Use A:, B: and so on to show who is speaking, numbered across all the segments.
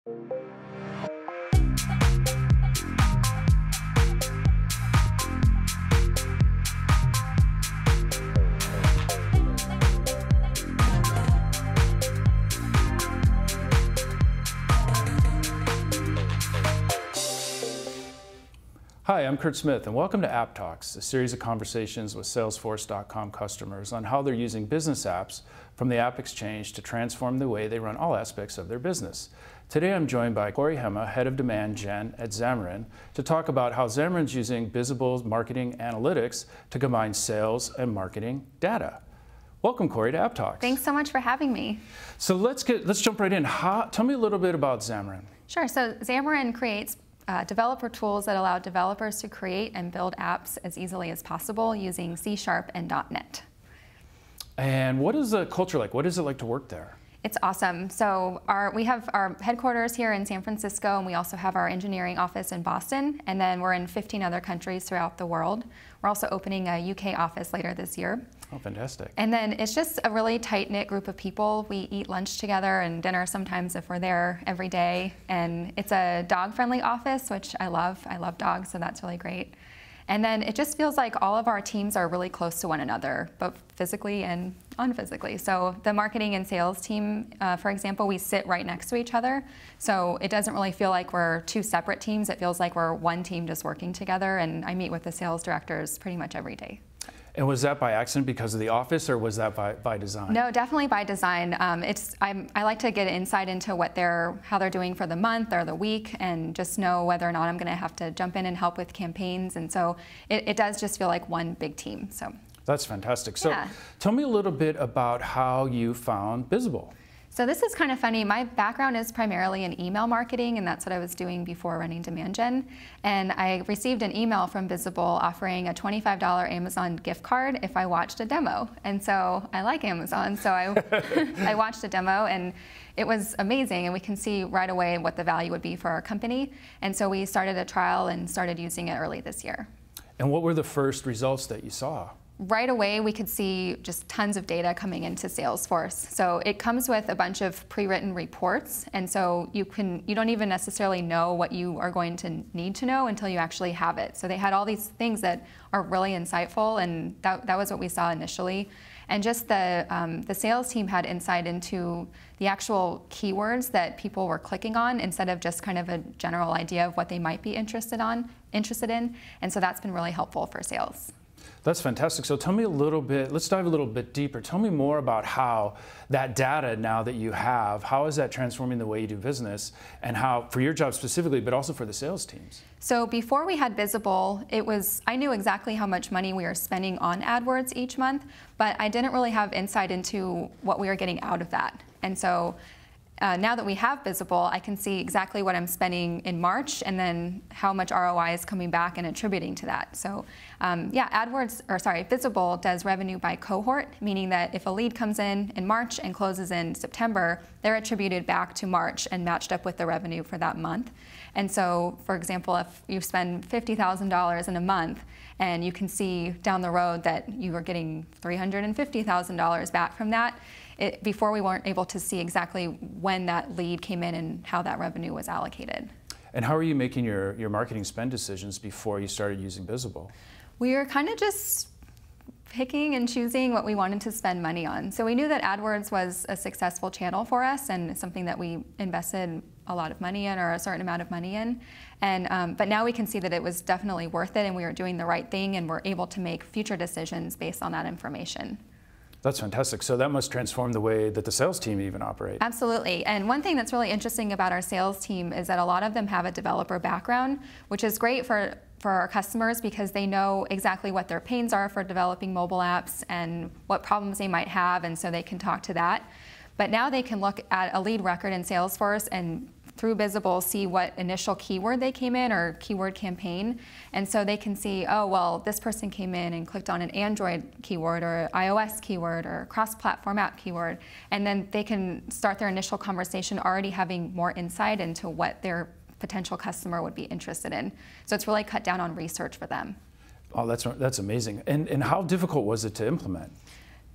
A: Hi, I'm Kurt Smith, and welcome to App Talks, a series of conversations with Salesforce.com customers on how they're using business apps from the App Exchange to transform the way they run all aspects of their business. Today I'm joined by Corey Hema, Head of Demand Gen at Xamarin, to talk about how Xamarin's using Bizible's marketing analytics to combine sales and marketing data. Welcome, Corey, to App Talks.
B: Thanks so much for having me.
A: So let's jump right in. Tell me a little bit about Xamarin.
B: Sure. So Xamarin creates developer tools that allow developers to create and build apps as easily as possible using C# and .NET.
A: And what is the culture like? What is it like to work there?
B: It's awesome. So we have our headquarters here in San Francisco, and we also have our engineering office in Boston, and then we're in 15 other countries throughout the world. We're also opening a UK office later this year.
A: Oh, fantastic.
B: And then it's just a really tight-knit group of people. We eat lunch together and dinner sometimes if we're there every day. And it's a dog-friendly office, which I love. I love dogs, so that's really great. And then it just feels like all of our teams are really close to one another, both physically and unphysically. So the marketing and sales team, for example, we sit right next to each other. So it doesn't really feel like we're two separate teams. It feels like we're one team just working together. And I meet with the sales directors pretty much every day.
A: And was that by accident because of the office, or was that by design?
B: No, definitely by design. I like to get insight into how they're doing for the month or the week, and just know whether or not I'm going to have to jump in and help with campaigns. And so it does just feel like one big team. So
A: that's fantastic. So
B: yeah.
A: Tell me a little bit about how you found Bizible.
B: So this is kind of funny. My background is primarily in email marketing, and that's what I was doing before running Demand Gen. And I received an email from Bizible offering a $25 Amazon gift card if I watched a demo. And so I like Amazon, so I watched a demo, and it was amazing. And we can see right away what the value would be for our company. And so we started a trial and started using it early this year.
A: And what were the first results that you saw?
B: Right away, we could see just tons of data coming into Salesforce. So it comes with a bunch of pre-written reports, and so you don't even necessarily know what you are going to need to know until you actually have it. So they had all these things that are really insightful, and that was what we saw initially. And just the sales team had insight into the actual keywords that people were clicking on, instead of just kind of a general idea of what they might be interested in. And so that's been really helpful for sales.
A: That's fantastic. So tell me a little bit, let's dive a little bit deeper. Tell me more about how that data now that you have, how is that transforming the way you do business, and how, for your job specifically, but also for the sales teams?
B: So before we had Bizible, I knew exactly how much money we were spending on AdWords each month, but I didn't really have insight into what we were getting out of that. And so now that we have Bizible, I can see exactly what I'm spending in March, and then how much ROI is coming back and attributing to that. So yeah, Bizible does revenue by cohort, meaning that if a lead comes in March and closes in September, they're attributed back to March and matched up with the revenue for that month. And so, for example, if you spend $50,000 in a month, and you can see down the road that you are getting $350,000 back from that, before we weren't able to see exactly when that lead came in and how that revenue was allocated.
A: And how are you making your marketing spend decisions before you started using Bizible?
B: We were kind of just picking and choosing what we wanted to spend money on. So we knew that AdWords was a successful channel for us, and something that we invested a lot of money in, or a certain amount of money in. And but now we can see that it was definitely worth it, and we were doing the right thing, and we're able to make future decisions based on that information.
A: That's fantastic. So that must transform the way that the sales team even operate.
B: Absolutely. And one thing that's really interesting about our sales team is that a lot of them have a developer background, which is great for our customers, because they know exactly what their pains are for developing mobile apps and what problems they might have, and so they can talk to that. But now they can look at a lead record in Salesforce and through Bizible see what initial keyword they came in, or keyword campaign. And so they can see, oh, well, this person came in and clicked on an Android keyword or an iOS keyword or a cross-platform app keyword. And then they can start their initial conversation already having more insight into what their potential customer would be interested in. So it's really cut down on research for them.
A: Oh, that's amazing. And how difficult was it to implement?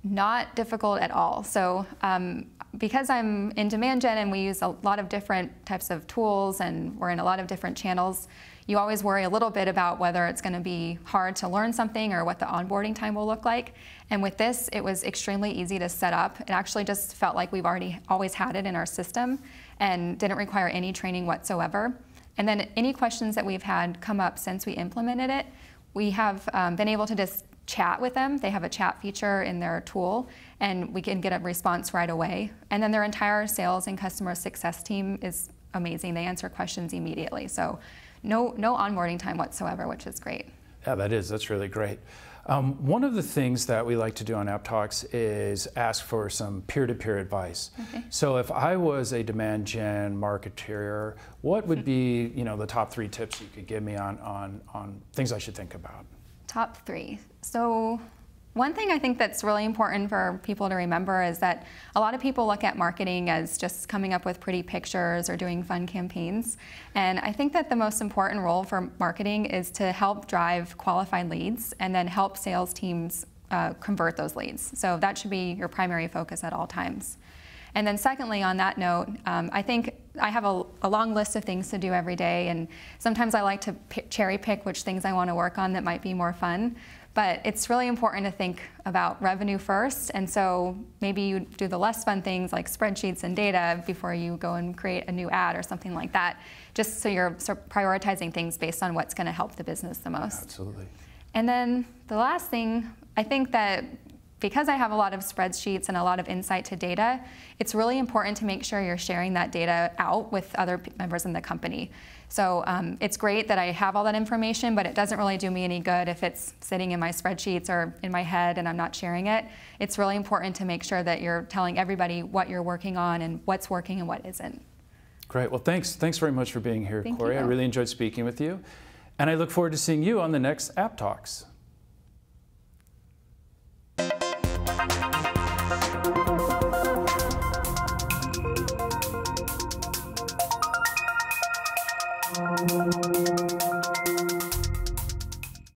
B: Not difficult at all. So because I'm in demand gen and we use a lot of different types of tools and we're in a lot of different channels, you always worry a little bit about whether it's going to be hard to learn something or what the onboarding time will look like. And with this, it was extremely easy to set up. It actually just felt like we've always had it in our system and didn't require any training whatsoever. And then any questions that we've had come up since we implemented it, we have been able to just chat with them. They have a chat feature in their tool, and we can get a response right away. And then their entire sales and customer success team is amazing. They answer questions immediately. So no onboarding time whatsoever, which is great.
A: Yeah, that's really great. One of the things that we like to do on App Talks is ask for some peer-to-peer advice. Okay. So if I was a demand gen marketeer, what would be the top 3 tips you could give me on things I should think about?
B: Top 3. So one thing I think that's really important for people to remember is that a lot of people look at marketing as just coming up with pretty pictures or doing fun campaigns. And I think that the most important role for marketing is to help drive qualified leads and then help sales teams convert those leads. So that should be your primary focus at all times. And then secondly, on that note, I think I have a long list of things to do every day, and sometimes I like to cherry pick which things I want to work on that might be more fun. But it's really important to think about revenue first, and so maybe you do the less fun things like spreadsheets and data before you go and create a new ad or something like that, just so you're sort of prioritizing things based on what's going to help the business the most.
A: Absolutely.
B: And then the last thing, I think that because I have a lot of spreadsheets and a lot of insight to data, it's really important to make sure you're sharing that data out with other members in the company. So it's great that I have all that information, but it doesn't really do me any good if it's sitting in my spreadsheets or in my head and I'm not sharing it. It's really important to make sure that you're telling everybody what you're working on and what's working and what isn't. Great.
A: Well, thanks very much for being here,
B: Thank
A: Corey.
B: you.
A: I really enjoyed speaking with you. And I look forward to seeing you on the next App Talks.